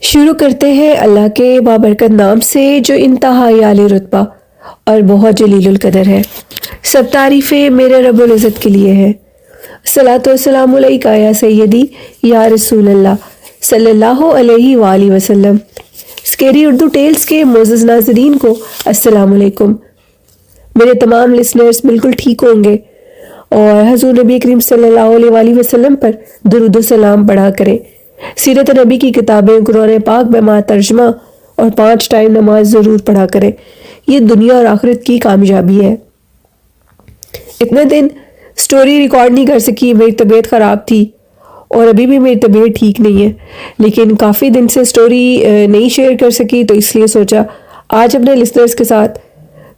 شروع کرتے ہیں اللہ کے بابرکت نام سے جو انتہائی عالی رتبہ اور بہت جلیل القدر ہے۔ سب تعریفیں میرے رب العزت کے لیے ہیں۔ صلاۃ والسلام علیکہ یا سیدی یا رسول اللہ صلی اللہ علیہ وآلہ وسلم۔ اسکیری اردو ٹیلز کے معزز ناظرین کو السلام علیکم۔ میرے تمام لسنرز بالکل ٹھیک ہوں گے اور حضور نبی کریم صلی اللہ علیہ وآلہ وسلم پر درود و سلام پڑھا کریں۔ سیرت نبی کی کتابیں، قرآن پاک بما ترجمہ اور 5 ٹائم نماز ضرور پڑھا کریں۔ یہ دنیا اور آخرت کی کامیابی ہے۔ اتنے دن سٹوری ریکارڈ نہیں کر سکی، میری طبیعت خراب تھی اور ابھی بھی میری طبیعت ٹھیک نہیں ہے، لیکن کافی دن سے سٹوری نہیں شیئر کر سکی، تو اس لیے سوچا آج اپنے لسنرز کے ساتھ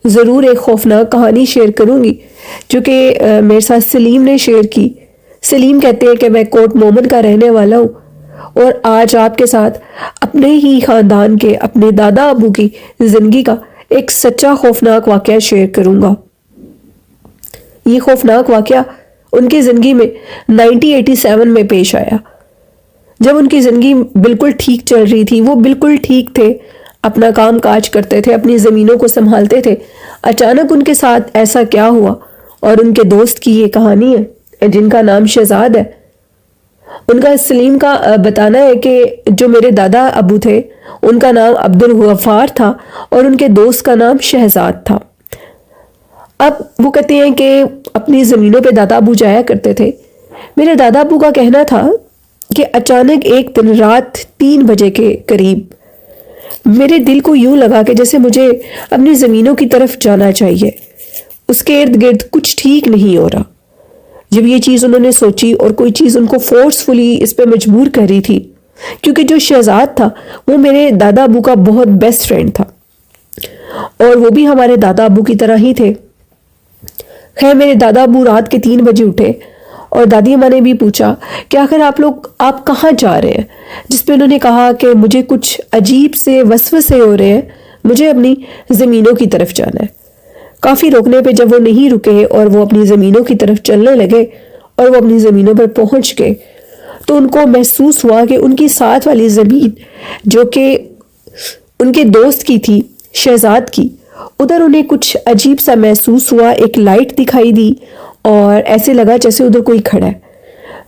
ضرور ایک خوفناک کہانی شیئر کروں گی جو کہ میرے ساتھ سلیم نے شیئر کی۔ سلیم کہتے ہیں کہ میں کوٹ مومن کا رہنے والا ہوں اور آج آپ کے ساتھ اپنے ہی خاندان کے اپنے دادا ابو کی زندگی کا ایک سچا خوفناک واقعہ شیئر کروں گا۔ یہ خوفناک واقعہ ان کی زندگی میں 1987 میں پیش آیا، جب ان کی زندگی بالکل ٹھیک چل رہی تھی، وہ بالکل ٹھیک تھے، اپنا کام کاج کرتے تھے، اپنی زمینوں کو سنبھالتے تھے۔ اچانک ان کے ساتھ ایسا کیا ہوا، اور ان کے دوست کی یہ کہانی ہے جن کا نام شہزاد ہے۔ ان کا سلیم کا بتانا ہے کہ جو میرے دادا ابو تھے ان کا نام عبد الغفار تھا اور ان کے دوست کا نام شہزاد تھا۔ اب وہ کہتے ہیں کہ اپنی زمینوں پہ دادا ابو جایا کرتے تھے۔ میرے دادا ابو کا کہنا تھا کہ اچانک ایک دن رات 3 بجے کے قریب میرے دل کو یوں لگا کہ جیسے مجھے اپنی زمینوں کی طرف جانا چاہیے، اس کے ارد گرد کچھ ٹھیک نہیں ہو رہا۔ جب یہ چیز انہوں نے سوچی اور کوئی چیز ان کو فورسفلی اس پہ مجبور کر رہی تھی، کیونکہ جو شہزاد تھا وہ میرے دادا ابو کا بہت بیسٹ فرینڈ تھا اور وہ بھی ہمارے دادا ابو کی طرح ہی تھے۔ خیر میرے دادا ابو رات کے 3 بجے اٹھے اور دادی اماں نے بھی پوچھا کہ آخر آپ کہاں جا رہے ہیں، جس پہ انہوں نے کہا کہ مجھے کچھ عجیب سے وسوسے ہو رہے ہیں، مجھے اپنی زمینوں کی طرف جانا ہے۔ کافی روکنے پہ جب وہ نہیں رکے اور وہ اپنی زمینوں کی طرف چلنے لگے اور وہ اپنی زمینوں پر پہنچ گئے، تو ان کو محسوس ہوا کہ ان کی ساتھ والی زمین جو کہ ان کے دوست کی تھی، شہزاد کی، ادھر انہیں کچھ عجیب سا محسوس ہوا، ایک لائٹ دکھائی دی اور ایسے لگا جیسے ادھر کوئی کھڑا ہے۔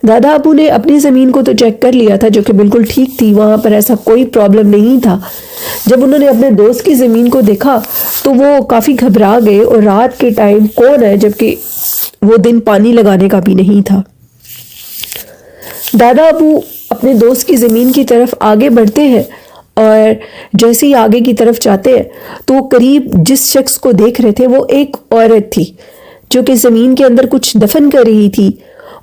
دادا ابو نے اپنی زمین کو تو چیک کر لیا تھا جو کہ بالکل ٹھیک تھی، وہاں پر ایسا کوئی پرابلم نہیں تھا۔ جب انہوں نے اپنے دوست کی زمین کو دیکھا تو وہ کافی گھبرا گئے، اور رات کے ٹائم کون ہے جبکہ وہ دن پانی لگانے کا بھی نہیں تھا۔ دادا ابو اپنے دوست کی زمین کی طرف آگے بڑھتے ہیں اور جیسے ہی آگے کی طرف جاتے ہیں تو وہ قریب جس شخص کو دیکھ رہے تھے وہ ایک عورت تھی جو کہ زمین کے اندر کچھ دفن کر رہی تھی،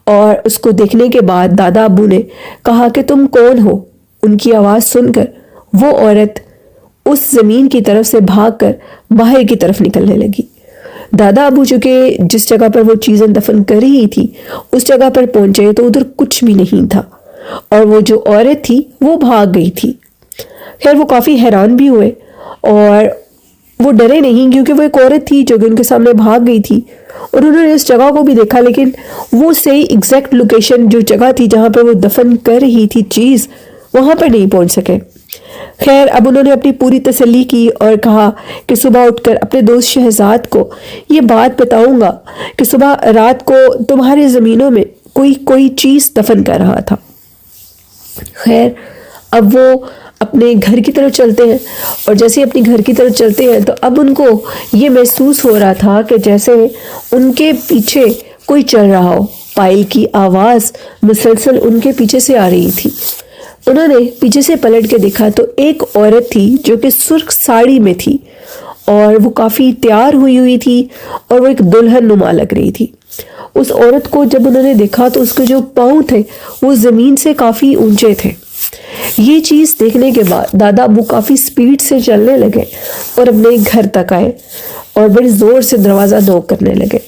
اور اس کو دیکھنے کے بعد دادا ابو نے کہا کہ تم کون ہو؟ ان کی آواز سن کر وہ عورت اس زمین کی طرف سے بھاگ کر باہر کی طرف نکلنے لگی۔ دادا ابو جو کہ جس جگہ پر وہ چیزیں دفن کر رہی تھی اس جگہ پر پہنچے تو ادھر کچھ بھی نہیں تھا، اور وہ جو عورت تھی وہ بھاگ گئی تھی۔ خیر وہ کافی حیران بھی ہوئے اور وہ ڈرے نہیں، کیونکہ وہ ایک عورت تھی جو کہ ان کے سامنے بھاگ گئی تھی، اور انہوں نے اس جگہ کو بھی دیکھا، لیکن وہ صحیح ایگزیکٹ لوکیشن جو جگہ تھی جہاں پر وہ دفن کر رہی تھی چیز، وہاں پر نہیں پہنچ سکے۔ خیر اب انہوں نے اپنی پوری تسلی کی اور کہا کہ صبح اٹھ کر اپنے دوست شہزاد کو یہ بات بتاؤں گا کہ صبح رات کو تمہاری زمینوں میں کوئی چیز دفن کر رہا تھا۔ خیر اب وہ اپنے گھر کی طرف چلتے ہیں، اور جیسے اپنی گھر کی طرف چلتے ہیں تو اب ان کو یہ محسوس ہو رہا تھا کہ جیسے ان کے پیچھے کوئی چل رہا ہو، پائل کی آواز مسلسل ان کے پیچھے سے آ رہی تھی۔ انہوں نے پیچھے سے پلٹ کے دیکھا تو ایک عورت تھی جو کہ سرخ ساڑی میں تھی، اور وہ کافی تیار ہوئی تھی اور وہ ایک دلہن نما لگ رہی تھی۔ اس عورت کو جب انہوں نے دیکھا تو اس کے جو پاؤں تھے وہ زمین سے کافی اونچے تھے۔ یہ چیز دیکھنے کے بعد دادا ابو کافی سپیڈ سے چلنے لگے اور اپنے گھر تک آئے اور بڑے زور سے دروازہ نوک کرنے لگے۔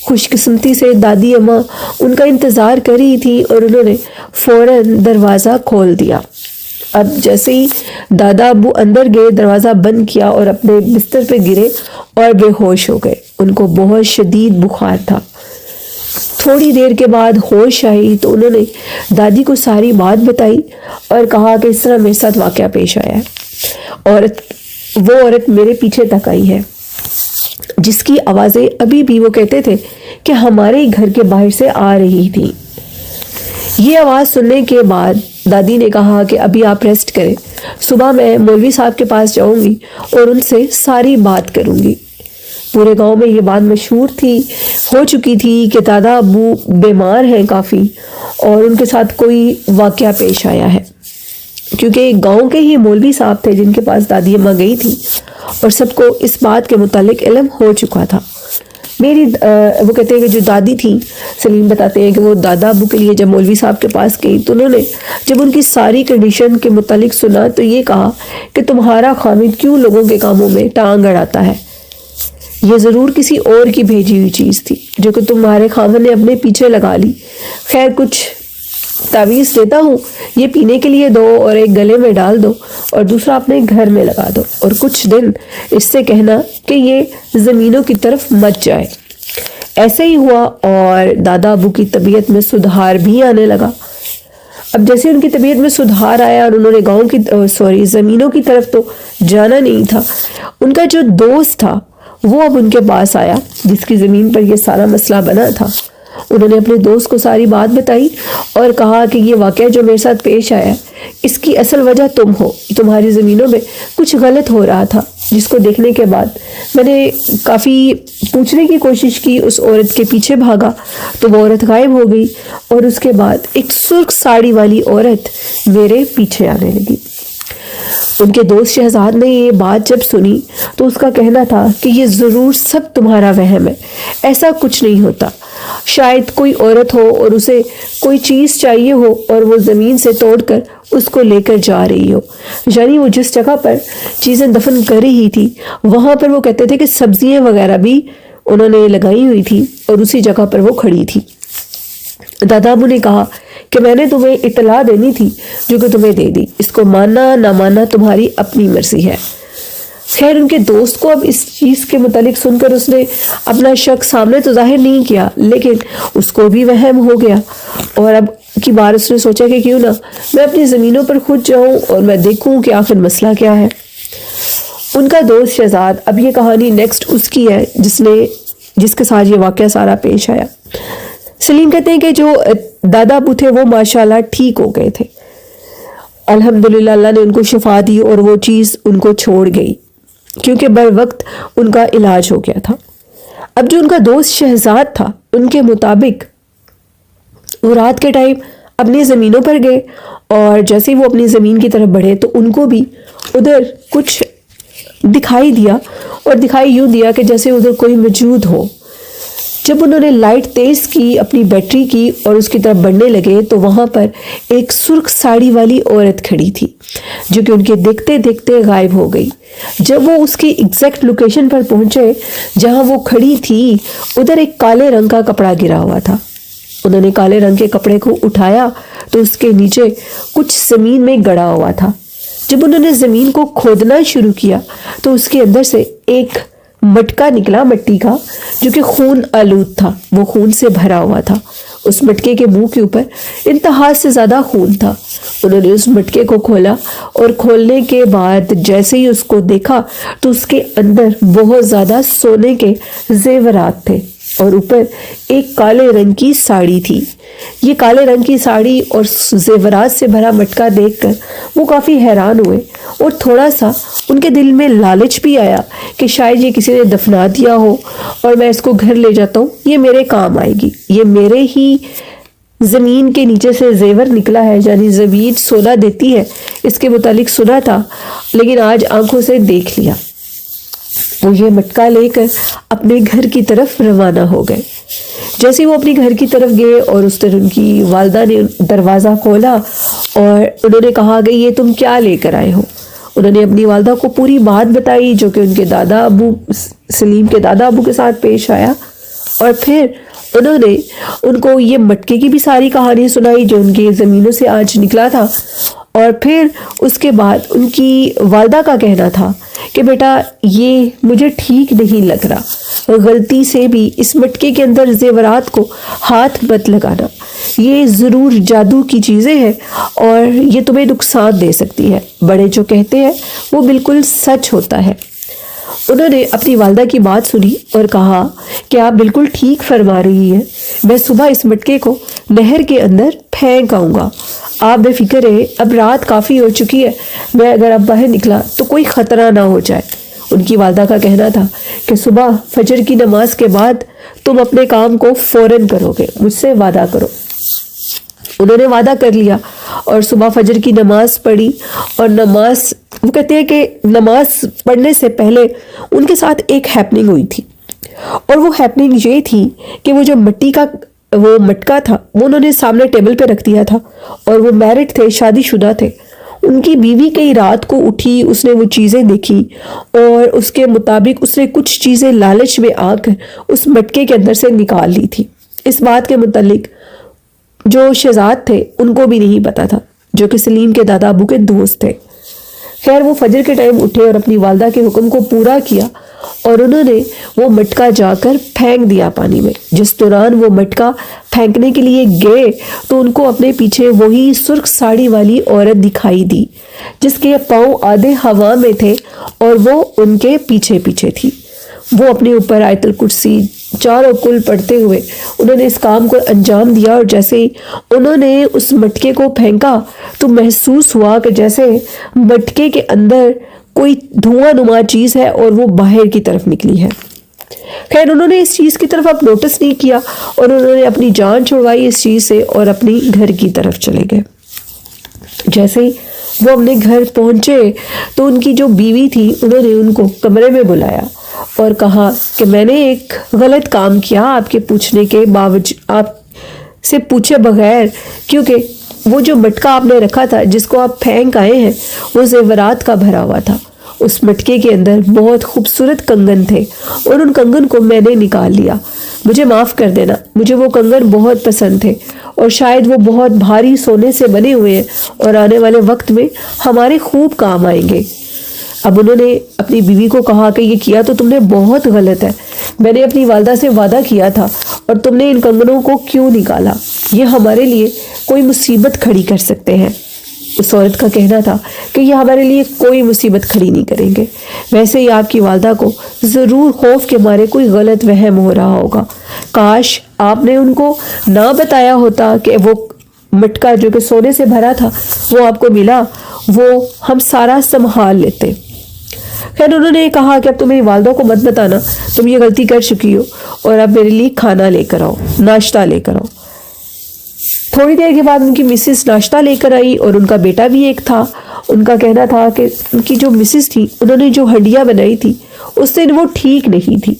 خوش قسمتی سے دادی اماں ان کا انتظار کر رہی تھی اور انہوں نے فوراً دروازہ کھول دیا۔ اب جیسے ہی دادا ابو اندر گئے، دروازہ بند کیا اور اپنے بستر پہ گرے اور بے ہوش ہو گئے۔ ان کو بہت شدید بخار تھا۔ تھوڑی دیر کے بعد ہوش آئی تو انہوں نے دادی کو ساری بات بتائی اور کہا کہ اس طرح میرے ساتھ واقعہ پیش آیا ہے، وہ عورت میرے پیچھے تک آئی ہے جس کی آوازیں ابھی بھی وہ کہتے تھے کہ ہمارے گھر کے باہر سے آ رہی تھی۔ یہ آواز سننے کے بعد دادی نے کہا کہ ابھی آپ ریسٹ کریں، صبح میں مولوی صاحب کے پاس جاؤں گی اور ان سے ساری بات کروں گی۔ پورے گاؤں میں یہ بات مشہور ہو چکی تھی کہ دادا ابو بیمار ہیں کافی اور ان کے ساتھ کوئی واقعہ پیش آیا ہے، کیونکہ گاؤں کے ہی مولوی صاحب تھے جن کے پاس دادی اماں گئی تھی اور سب کو اس بات کے متعلق علم ہو چکا تھا۔ وہ کہتے ہیں کہ جو دادی تھی، سلیم بتاتے ہیں کہ وہ دادا ابو کے لیے جب مولوی صاحب کے پاس گئی تو انہوں نے جب ان کی ساری کنڈیشن کے متعلق سنا تو یہ کہا کہ تمہارا خامد کیوں لوگوں کے کاموں میں ٹانگ اڑاتا ہے، یہ ضرور کسی اور کی بھیجی ہوئی چیز تھی جو کہ تمہارے خامد نے اپنے پیچھے لگا لی۔ خیر کچھ تعویذ دیتا ہوں، یہ پینے کے لیے دو اور ایک گلے میں ڈال دو اور دوسرا اپنے گھر میں لگا دو اور کچھ دن اس سے کہنا کہ یہ زمینوں کی طرف مت جائے۔ ایسے ہی ہوا اور دادا ابو کی طبیعت میں سدھار بھی آنے لگا۔ اب جیسے ان کی طبیعت میں سدھار آیا اور انہوں نے زمینوں کی طرف تو جانا نہیں تھا، ان کا جو دوست تھا وہ اب ان کے پاس آیا جس کی زمین پر یہ سارا مسئلہ بنا تھا۔ انہوں نے اپنے دوست کو ساری بات بتائی اور کہا کہ یہ واقعہ جو میرے ساتھ پیش آیا اس کی اصل وجہ تم ہو، تمہاری زمینوں میں کچھ غلط ہو رہا تھا، جس کو دیکھنے کے بعد میں نے کافی پوچھنے کی کوشش کی، اس عورت کے پیچھے بھاگا تو وہ عورت غائب ہو گئی اور اس کے بعد ایک سرخ ساڑی والی عورت میرے پیچھے آنے لگی۔ ان کے دوست شہزاد نے یہ بات جب سنی تو اس کا کہنا تھا کہ یہ ضرور سب تمہارا وہم ہے، ایسا کچھ نہیں ہوتا، شاید کوئی عورت ہو اور اسے کوئی چیز چاہیے ہو اور وہ زمین سے توڑ کر اس کو لے کر جا رہی ہو، یعنی وہ جس جگہ پر چیزیں دفن کر رہی تھی وہاں پر وہ کہتے تھے کہ سبزیاں وغیرہ بھی انہوں نے لگائی ہوئی تھی اور اسی جگہ پر وہ کھڑی تھی۔ دادا ابو نے کہا کہ میں نے تمہیں اطلاع دینی تھی جو کہ تمہیں دے دی، اس کو ماننا نہ ماننا تمہاری اپنی مرضی ہے۔ خیر ان کے دوست کو اب اس چیز کے متعلق سن کر اس نے اپنا شک سامنے تو ظاہر نہیں کیا، لیکن اس کو بھی وہم ہو گیا اور اب کی بار اس نے سوچا کہ کیوں نہ میں اپنی زمینوں پر خود جاؤں اور میں دیکھوں کہ آخر مسئلہ کیا ہے۔ ان کا دوست شہزاد، اب یہ کہانی نیکسٹ اس کی ہے جس کے ساتھ یہ واقعہ سارا پیش آیا۔ سلیم کہتے ہیں کہ جو دادا ابو تھے وہ ماشاءاللہ ٹھیک ہو گئے تھے، الحمدللہ اللہ نے ان کو شفا دی اور وہ چیز ان کو چھوڑ گئی کیونکہ بر وقت ان کا علاج ہو گیا تھا۔ اب جو ان کا دوست شہزاد تھا ان کے مطابق وہ رات کے ٹائم اپنی زمینوں پر گئے اور جیسے ہی وہ اپنی زمین کی طرف بڑھے تو ان کو بھی ادھر کچھ دکھائی دیا اور دکھائی یوں دیا کہ جیسے ادھر کوئی موجود ہو۔ جب انہوں نے لائٹ تیز کی اپنی بیٹری کی اور اس کی طرف بڑھنے لگے تو وہاں پر ایک سرخ ساڑی والی عورت کھڑی تھی جو کہ ان کے دیکھتے دیکھتے غائب ہو گئی۔ جب وہ اس کی ایگزیکٹ لوکیشن پر پہنچے جہاں وہ کھڑی تھی ادھر ایک کالے رنگ کا کپڑا گرا ہوا تھا۔ انہوں نے کالے رنگ کے کپڑے کو اٹھایا تو اس کے نیچے کچھ زمین میں گڑا ہوا تھا۔ جب انہوں نے زمین کو کھودنا شروع کیا تو اس کے اندر سے ایک مٹکا نکلا مٹی کا جو کہ خون آلود تھا، وہ خون سے بھرا ہوا تھا۔ اس مٹکے کے منہ کے اوپر انتہا سے زیادہ خون تھا۔ انہوں نے اس مٹکے کو کھولا اور کھولنے کے بعد جیسے ہی اس کو دیکھا تو اس کے اندر بہت زیادہ سونے کے زیورات تھے اور اوپر ایک کالے رنگ کی ساڑی تھی۔ یہ کالے رنگ کی ساڑی اور زیورات سے بھرا مٹکا دیکھ کر وہ کافی حیران ہوئے اور تھوڑا سا ان کے دل میں لالچ بھی آیا کہ شاید یہ کسی نے دفنا دیا ہو اور میں اس کو گھر لے جاتا ہوں، یہ میرے کام آئے گی، یہ میرے ہی زمین کے نیچے سے زیور نکلا ہے، یعنی زمین سونا دیتی ہے، اس کے متعلق سنا تھا لیکن آج آنکھوں سے دیکھ لیا۔ وہ یہ مٹکا لے کر اپنے گھر کی طرف روانہ ہو گئے۔ جیسے وہ اپنے گھر کی طرف گئے اور اس طرح ان کی والدہ نے دروازہ کھولا اور انہوں نے کہا کہ یہ تم کیا لے کر آئے ہو؟ انہوں نے اپنی والدہ کو پوری بات بتائی جو کہ ان کے دادا ابو سلیم کے دادا ابو کے ساتھ پیش آیا، اور پھر انہوں نے ان کو یہ مٹکے کی بھی ساری کہانی سنائی جو ان کی زمینوں سے آج نکلا تھا، اور پھر اس کے بعد ان کی والدہ کا کہنا تھا کہ بیٹا یہ مجھے ٹھیک نہیں لگ رہا، غلطی سے بھی اس مٹکے کے اندر زیورات کو ہاتھ مت لگانا، یہ ضرور جادو کی چیزیں ہیں اور یہ تمہیں نقصان دے سکتی ہے۔ بڑے جو کہتے ہیں وہ بالکل سچ ہوتا ہے۔ انہوں نے اپنی والدہ کی بات سنی اور کہا کہ آپ بالکل ٹھیک فرما رہی ہیں، میں صبح اس مٹکے کو نہر کے اندر پھینک آؤں گا، آپ بے فکر رہے، اب رات کافی ہو چکی ہے، میں اگر اب باہر نکلا تو کوئی خطرہ نہ ہو جائے۔ ان کی والدہ کا کہنا تھا کہ صبح فجر کی نماز کے بعد تم اپنے کام کو فوراً کرو گے، مجھ سے وعدہ کرو۔ انہوں نے وعدہ کر لیا اور صبح فجر کی نماز پڑھی، اور وہ کہتے ہیں کہ نماز پڑھنے سے پہلے ان کے ساتھ ایک ہیپننگ ہوئی تھی، اور وہ ہیپننگ یہ تھی کہ وہ جو مٹی کا وہ مٹکا تھا وہ انہوں نے سامنے ٹیبل پہ رکھ دیا تھا، اور وہ میرڈ تھے، شادی شدہ تھے۔ ان کی بیوی کئی رات کو اٹھی، اس نے وہ چیزیں دیکھی اور اس کے مطابق اس نے کچھ چیزیں لالچ میں آ کر اس مٹکے کے اندر سے نکال لی تھی۔ اس بات کے متعلق جو شہزاد تھے ان کو بھی نہیں پتا تھا، جو کہ سلیم کے دادا ابو کے دوست تھے۔ خیر وہ فجر کے ٹائم اٹھے اور اپنی والدہ کے حکم کو پورا کیا، اور انہوں نے وہ مٹکا جا کر پھینک دیا پانی میں۔ جس دوران وہ مٹکا پھینکنے کے لیے گئے تو ان کو اپنے پیچھے وہی سرخ ساڑی والی عورت دکھائی دی جس کے پاؤں آدھے ہوا میں تھے اور وہ ان کے پیچھے پیچھے تھی۔ وہ اپنے اوپر آیت الکرسی چاروں کل پڑھتے ہوئے انہوں نے اس کام کو انجام دیا، اور جیسے ہی انہوں نے اس مٹکے کو پھینکا تو محسوس ہوا کہ جیسے مٹکے کے اندر کوئی دھواں نما چیز ہے اور وہ باہر کی طرف نکلی ہے۔ خیر انہوں نے اس چیز کی طرف اب نوٹس نہیں کیا، اور انہوں نے اپنی جان چھڑوائی اس چیز سے اور اپنی گھر کی طرف چلے گئے۔ جیسے ہی وہ اپنے گھر پہنچے تو ان کی جو بیوی تھی انہوں نے ان کو کمرے میں بلایا اور کہا کہ میں نے ایک غلط کام کیا آپ کے پوچھنے کے باوجود، آپ سے پوچھے بغیر، کیونکہ وہ جو مٹکا آپ نے رکھا تھا جس کو آپ پھینک آئے ہیں وہ زیورات کا بھرا ہوا تھا۔ اس مٹکے کے اندر بہت خوبصورت کنگن تھے اور ان کنگن کو میں نے نکال لیا، مجھے معاف کر دینا، مجھے وہ کنگن بہت پسند تھے اور شاید وہ بہت بھاری سونے سے بنے ہوئے ہیں اور آنے والے وقت میں ہمارے خوب کام آئیں گے۔ اب انہوں نے اپنی بیوی کو کہا کہ یہ کیا تو تم نے بہت غلط ہے، میں نے اپنی والدہ سے وعدہ کیا تھا اور تم نے ان کنگنوں کو کیوں نکالا؟ یہ ہمارے لیے کوئی مصیبت کھڑی کر سکتے ہیں۔ اس عورت کا کہنا تھا کہ یہ ہمارے لیے کوئی مصیبت کھڑی نہیں کریں گے، ویسے ہی آپ کی والدہ کو ضرور خوف کے مارے کوئی غلط وہم ہو رہا ہوگا، کاش آپ نے ان کو نہ بتایا ہوتا کہ وہ مٹکا جو کہ سونے سے بھرا تھا وہ آپ کو ملا، وہ ہم سارا سنبھال لیتے۔ خیر انہوں نے کہا کہ اب تم میری والدہ کو مت بتانا، تم یہ غلطی کر چکی ہو، اور اب میرے لیے کھانا لے کر آؤ، ناشتہ لے کر آؤ۔ تھوڑی دیر کے بعد ان کی مسز ناشتہ لے کر آئی اور ان کا بیٹا بھی ایک تھا۔ ان کا کہنا تھا کہ ان کی جو مسز تھی انہوں نے جو ہڈیاں بنائی تھی اس دن وہ ٹھیک نہیں تھی،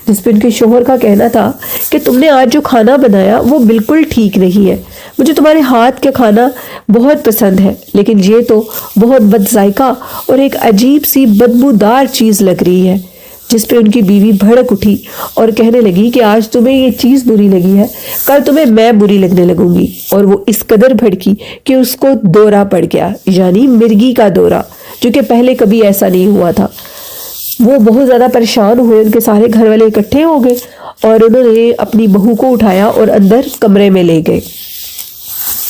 جس پہ ان کے شوہر کا کہنا تھا کہ تم نے آج جو کھانا بنایا وہ بالکل ٹھیک نہیں ہے، مجھے تمہارے ہاتھ کے کھانا بہت پسند ہے لیکن یہ تو بہت بد ذائقہ اور ایک عجیب سی بدبودار چیز لگ رہی ہے۔ جس پہ ان کی بیوی بھڑک اٹھی اور کہنے لگی کہ آج تمہیں یہ چیز بری لگی ہے، کل تمہیں میں بری لگنے لگوں گی، اور وہ اس قدر بھڑکی کہ اس کو دورہ پڑ گیا، یعنی مرگی کا دورہ، جو کہ پہلے کبھی ایسا نہیں ہوا تھا۔ وہ بہت زیادہ پریشان ہوئے، ان کے سارے گھر والے اکٹھے ہو گئے اور انہوں نے اپنی بہو کو اٹھایا اور اندر کمرے میں لے گئے۔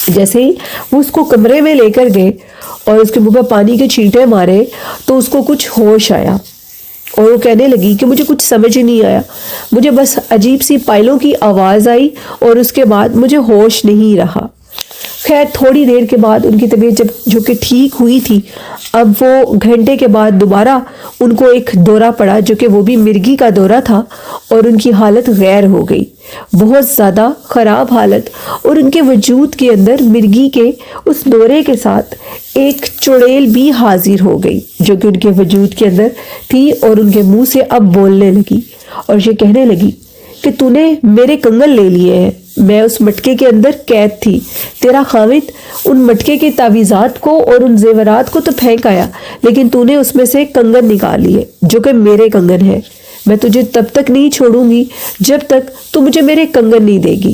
جیسے ہی وہ اس کو کمرے میں لے کر گئے اور اس کے منہ پہ پانی کے چھینٹے مارے تو اس کو کچھ ہوش آیا، اور وہ کہنے لگی کہ مجھے کچھ سمجھ نہیں آیا، مجھے بس عجیب سی پائلوں کی آواز آئی اور اس کے بعد مجھے ہوش نہیں رہا۔ خیر تھوڑی دیر کے بعد ان کی طبیعت جو کہ ٹھیک ہوئی تھی، اب وہ گھنٹے کے بعد دوبارہ ان کو ایک دورہ پڑا جو کہ وہ بھی مرگی کا دورہ تھا، اور ان کی حالت غیر ہو گئی، بہت زیادہ خراب حالت، اور ان کے وجود کے اندر مرگی کے اس دورے کے ساتھ ایک چڑیل بھی حاضر ہو گئی جو کہ ان کے وجود کے اندر تھی، اور ان کے منہ سے اب بولنے لگی اور یہ کہنے لگی کہ تو نے میرے کنگن لے لیے ہیں، میں اس مٹکے کے اندر قید تھی، تیرا خاوند ان مٹکے کے تعویذات کو اور ان زیورات کو تو پھینک آیا لیکن تو نے اس میں سے کنگن نکال لیے جو کہ میرے کنگن ہے، میں تجھے تب تک نہیں چھوڑوں گی جب تک تو مجھے میرے کنگن نہیں دے گی۔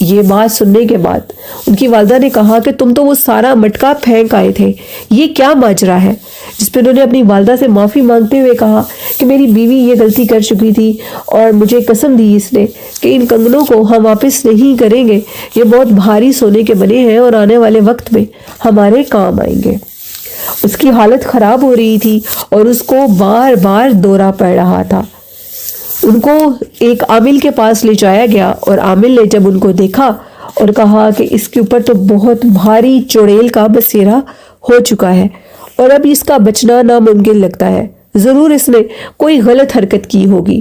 یہ بات سننے کے بعد ان کی والدہ نے کہا کہ تم تو وہ سارا مٹکا پھینک آئے تھے، یہ کیا ماجرا ہے؟ جس پہ انہوں نے اپنی والدہ سے معافی مانگتے ہوئے کہا کہ میری بیوی یہ غلطی کر چکی تھی اور مجھے قسم دی اس نے کہ ان کنگنوں کو ہم واپس نہیں کریں گے، یہ بہت بھاری سونے کے بنے ہیں اور آنے والے وقت میں ہمارے کام آئیں گے۔ اس کی حالت خراب ہو رہی تھی اور اس کو بار بار دورہ پڑ رہا تھا۔ ان کو ایک عامل کے پاس لے جایا گیا اور عامل نے جب ان کو دیکھا اور کہا کہ اس کے اوپر تو بہت بھاری چڑیل کا بسیرا ہو چکا ہے اور اب اس کا بچنا ناممکن لگتا ہے، ضرور اس نے کوئی غلط حرکت کی ہوگی۔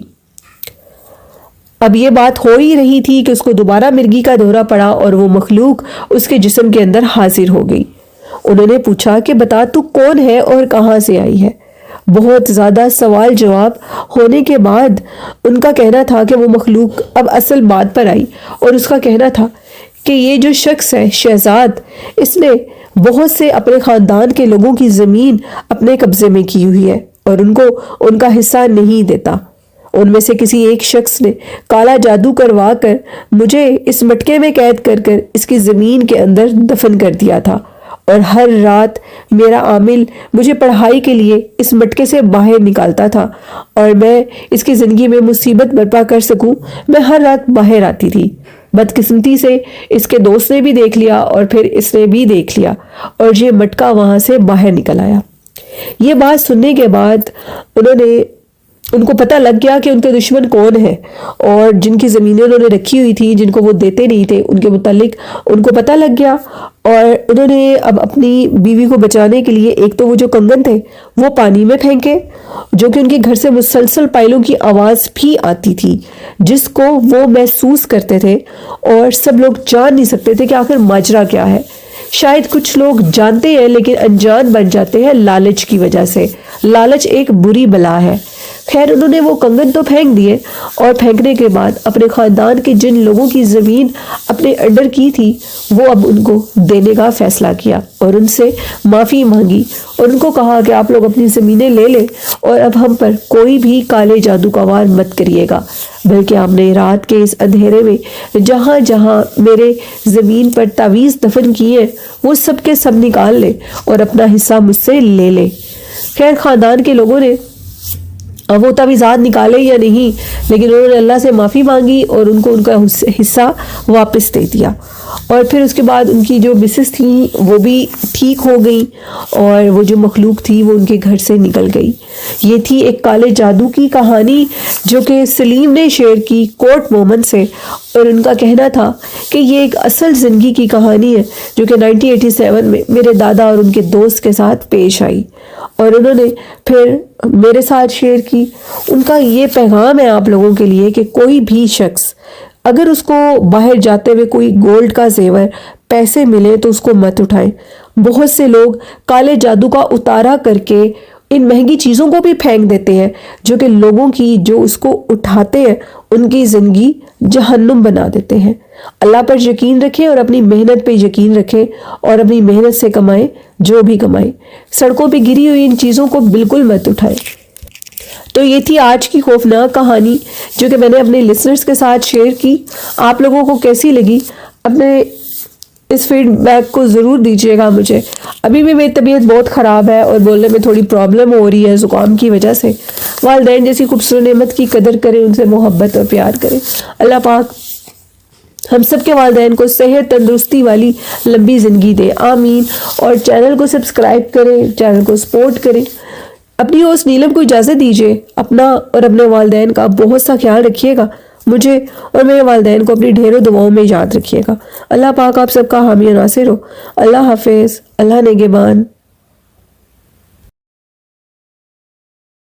اب یہ بات ہو ہی رہی تھی کہ اس کو دوبارہ مرگی کا دورہ پڑا اور وہ مخلوق اس کے جسم کے اندر حاضر ہو گئی۔ انہوں نے پوچھا کہ بتا تو کون ہے اور کہاں سے آئی ہے؟ بہت زیادہ سوال جواب ہونے کے بعد ان کا کہنا تھا کہ وہ مخلوق اب اصل بات پر آئی اور اس کا کہنا تھا کہ یہ جو شخص ہے شہزاد، اس نے بہت سے اپنے خاندان کے لوگوں کی زمین اپنے قبضے میں کی ہوئی ہے اور ان کو ان کا حصہ نہیں دیتا۔ ان میں سے کسی ایک شخص نے کالا جادو کروا کر مجھے اس مٹکے میں قید کر کر اس کی زمین کے اندر دفن کر دیا تھا اور ہر رات میرا عامل مجھے پڑھائی کے لیے اس مٹکے سے باہر نکالتا تھا اور میں اس کی زندگی میں مصیبت برپا کر سکوں میں ہر رات باہر آتی تھی۔ بدقسمتی سے اس کے دوست نے بھی دیکھ لیا اور پھر اس نے بھی دیکھ لیا اور یہ مٹکا وہاں سے باہر نکل آیا۔ یہ بات سننے کے بعد ان کو پتہ لگ گیا کہ ان کے دشمن کون ہیں اور جن کی زمینیں انہوں نے رکھی ہوئی تھی جن کو وہ دیتے نہیں تھے ان کے متعلق ان کو پتہ لگ گیا، اور انہوں نے اب اپنی بیوی کو بچانے کے لیے ایک تو وہ جو کنگن تھے وہ پانی میں پھینکے، جو کہ ان کے گھر سے مسلسل پائلوں کی آواز بھی آتی تھی جس کو وہ محسوس کرتے تھے اور سب لوگ جان نہیں سکتے تھے کہ آخر ماجرا کیا ہے۔ شاید کچھ لوگ جانتے ہیں لیکن انجان بن جاتے ہیں لالچ کی وجہ سے۔ لالچ ایک بری بلا ہے۔ خیر انہوں نے وہ کنگن تو پھینک دیے اور پھینکنے کے بعد اپنے خاندان کے جن لوگوں کی زمین اپنے انڈر کی تھی وہ اب ان کو دینے کا فیصلہ کیا اور ان سے معافی مانگی اور ان کو کہا کہ آپ لوگ اپنی زمینیں لے لیں اور اب ہم پر کوئی بھی کالے جادو کا وار مت کریے گا، بلکہ آپ نے رات کے اس اندھیرے میں جہاں جہاں میرے زمین پر تعویذ دفن کیے وہ سب کے سب نکال لے اور اپنا حصہ مجھ سے لے لے۔ خیر خاندان کے لوگوں نے وہ تعویذات نکالے یا نہیں لیکن انہوں نے اللہ سے معافی مانگی اور ان کو ان کا حصہ واپس دے دیا، اور پھر اس کے بعد ان کی جو مسز تھیں وہ بھی ٹھیک ہو گئی اور وہ جو مخلوق تھی وہ ان کے گھر سے نکل گئی۔ یہ تھی ایک کالے جادو کی کہانی جو کہ سلیم نے شیئر کی کوٹ مومن سے، اور ان کا کہنا تھا کہ یہ ایک اصل زندگی کی کہانی ہے جو کہ 1987 میں میرے دادا اور ان کے دوست کے ساتھ پیش آئی اور انہوں نے پھر میرے ساتھ شیئر کی۔ ان کا یہ پیغام ہے آپ لوگوں کے لیے کہ کوئی بھی شخص اگر اس کو باہر جاتے ہوئے کوئی گولڈ کا زیور پیسے ملے تو اس کو مت اٹھائیں۔ بہت سے لوگ کالے جادو کا اتارا کر کے ان مہنگی چیزوں کو بھی پھینک دیتے ہیں جو کہ لوگوں کی جو اس کو اٹھاتے ہیں ان کی زندگی جہنم بنا دیتے ہیں۔ اللہ پر یقین رکھیں اور اپنی محنت پہ یقین رکھیں اور اپنی محنت سے کمائیں جو بھی کمائیں۔ سڑکوں پہ گری ہوئی ان چیزوں کو بالکل مت اٹھائیں۔ تو یہ تھی آج کی خوفناک کہانی جو کہ میں نے اپنے لسنرز کے ساتھ شیئر کی۔ آپ لوگوں کو کیسی لگی اپنے اس فیڈ بیک کو ضرور دیجیے گا مجھے۔ ابھی بھی میری طبیعت بہت خراب ہے اور بولنے میں تھوڑی پرابلم ہو رہی ہے زکام کی وجہ سے۔ والدین جیسی خوبصورت نعمت کی قدر کریں، ان سے محبت اور پیار کریں۔ اللہ پاک ہم سب کے والدین کو صحت تندرستی والی لمبی زندگی دے، آمین۔ اور چینل کو سبسکرائب کریں، چینل کو سپورٹ کریں۔ اپنی ہوسٹ نیلم کو اجازت دیجیے، اپنا اور اپنے والدین کا بہت سا خیال رکھیے گا، مجھے اور میرے والدین کو اپنی ڈھیروں دعاؤں میں یاد رکھیے گا۔ اللہ پاک آپ سب کا حامی و ناصر ہو۔ اللہ حافظ، اللہ نگہبان۔